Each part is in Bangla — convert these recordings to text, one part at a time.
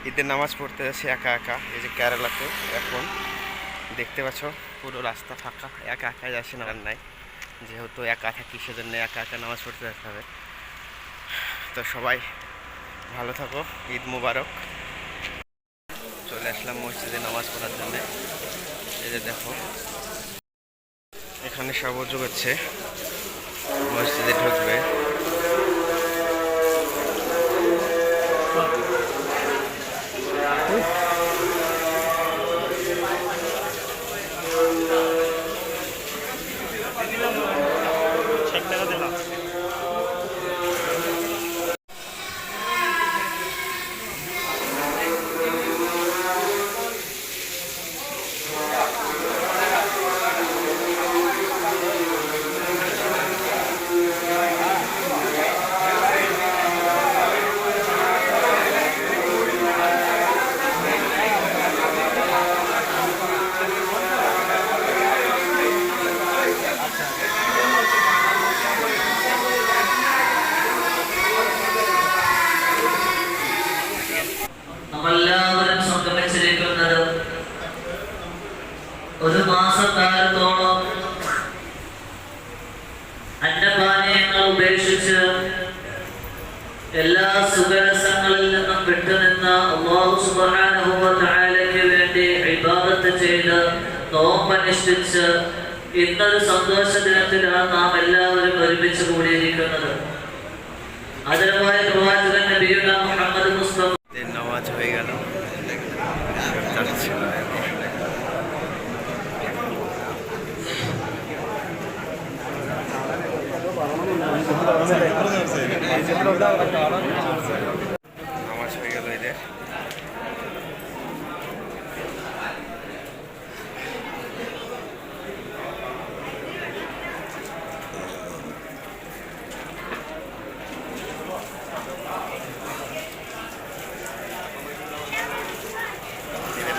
ঈদের নামাজ পড়তে যাচ্ছি একা একা। এই যে কেরালাতে এখন দেখতে পাচ্ছ পুরো রাস্তা ফাঁকা, একা একা যাচ্ছি, না নাই যেহেতু একা থাকি সেজন্য একা একা নামাজ পড়তে যেতে হবে। তো সবাই ভালো থাকো, ঈদ মুবারক। চলে আসলাম মসজিদে নামাজ পড়ার জন্য। এই যে দেখো এখানে সব উজু হচ্ছে, মসজিদে ঢুকবে। നമ്മളെല്ലാവരും സംഗമിച്ചിരിക്കുന്നത് ഒരു മാസക്കാലത്തോളം അന്നപാനീയങ്ങൾ ഉപേക്ഷിച്ച് എല്ലാ സുഖരസങ്ങളിൽ നിന്നും വിട്ടുനിന്ന അല്ലാഹു സുബ്ഹാനഹു വ തആലയ്ക്ക് വേണ്ടി ഇബാദത്ത് ചെയ്ത് നോമ്പനുഷ്ഠിച്ച് ഇന്നൊരു സന്തോഷ ദിനത്തിലാണ് നാം എല്ലാവരും ഒരുമിച്ച് കൂടിയിരിക്കുന്നത്. ആദരവായ പ്രവാചകൻ നബിയുനാ മുഹമ്മദ് മുസ്തഫ নামাজ হয়ে গেল, নামাজ হয়ে গেল এদের।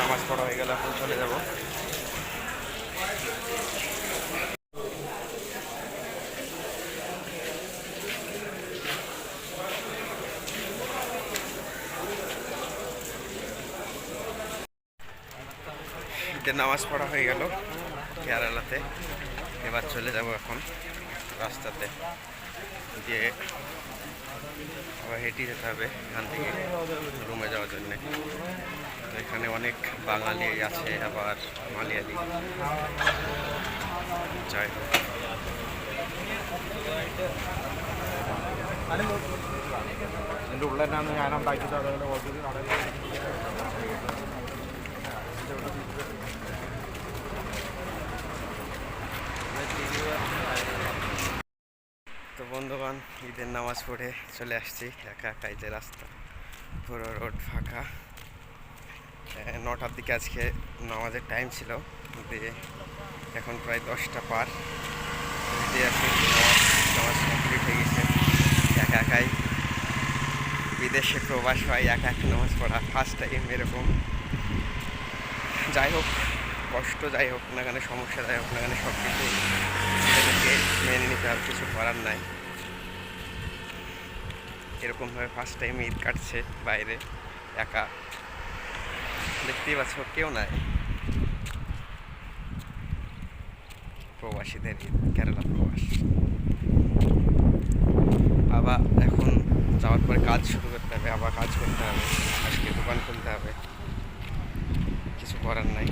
নামাজ পড়া হয়ে গেল, এখন চলে যাব। ঈদের নামাজ পড়া হয়ে গেল কেরালাতে। এবার চলে যাব এখন রাস্তাতে, দিয়ে আবার হেঁটে যেতে হবে এখান থেকে রুমে যাওয়ার জন্যে। এখানে অনেক বাঙালি আছে, আবার মালিয়ালি। যাই হোক, তো বন্ধুগণ, ঈদের নামাজ পড়ে চলে আসছি একা একা। যে রাস্তা পুরো রোড ফাঁকা। 9টার দিকে আজকে নামাজের টাইম ছিল, দিয়ে এখন প্রায় 10টা পার। দিয়ে আসি নামাজ কমপ্লিট হয়ে গেছে। একা একাই বিদেশে প্রবাস হয়, একা একা নামাজ পড়া ফার্স্ট টাইম এরকম। যাই হোক, কষ্ট যাই হোক না কেন, সমস্যা যাই হোক না কেন, সব কিছু নিজেদেরকে মেনে নিতে হবে, কিছু করার নাই। এরকমভাবে ফার্স্ট টাইম ঈদ কাটছে বাইরে একা। দেখতেই পাচ্ছ কেউ নাই, প্রবাসীদের ঈদ, কেরালা প্রবাস। আবার এখন যাওয়ার পরে কাজ শুরু করতে হবে, আবার কাজ করতে হবে, আজকে দোকান খুলতে হবে, কিছু করার নাই।